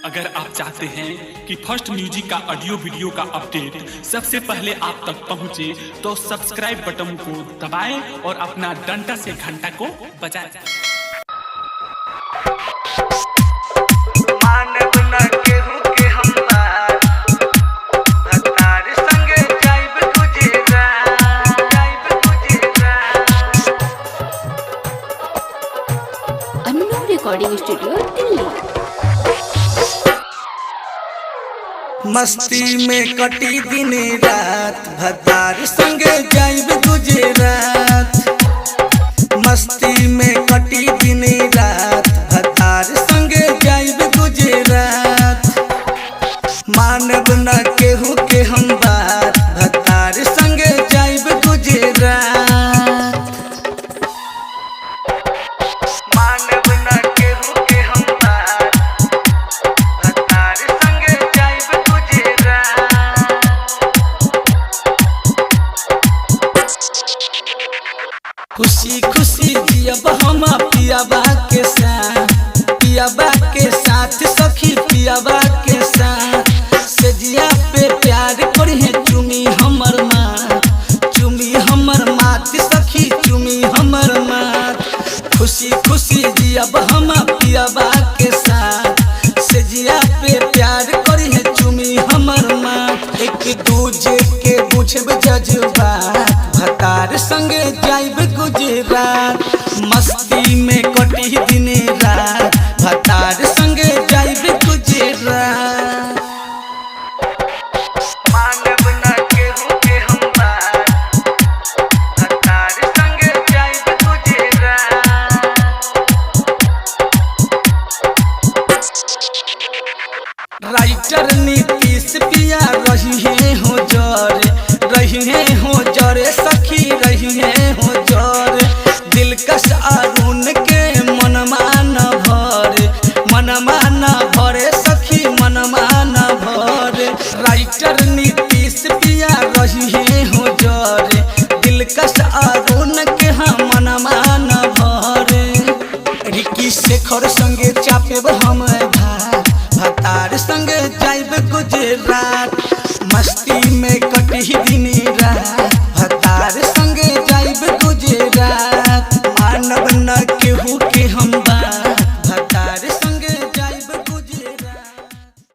अगर आप चाहते हैं कि फर्स्ट म्यूजिक का ऑडियो वीडियो का अपडेट सबसे पहले आप तक पहुंचे तो सब्सक्राइब बटन को दबाएं और अपना डंडा से घंटा को बजाएं। Recording studio Delhi. मस्ती में कटी दिन रात भतार संगे जाइब गुजरात। मस्ती में कटी दिन रात भतार संगे जाइब गुजरात। मानव न केहू के हम बात भतार संगे जाइब गुजरात। खुशी खुशी जियब हम पियाबा के साथ सखी पियाबा के साथ। सजिया पे प्यार करी है चुमी हमर मात सखी चुमी हमर मात। खुशी खुशी जियब हम पियाबा के साथ। सजिया पे प्यार करी है चुमी हमर मात। एक दूजे के बुझब जज्बात भतार संगे जाइब गुजरात। मस्ती में कटी दिन रात भतार संगे जाइब गुजरात। मानव न केहू के हम बात भतार संगे जाइब गुजरात। राइटर नीतीश पिया रही हो जरे सखी रही हो जरे। दिलकश अरुण के मनमा न भरे सखी मनमा न भरे। राइटर नीतीश पिया रही हो जरे। दिलकश अरुण के हम मनमा न भरे। रिकी शेखर संगे चापेब हम भतार संगे जाइब गुजरात। मस्ती में कटी दिन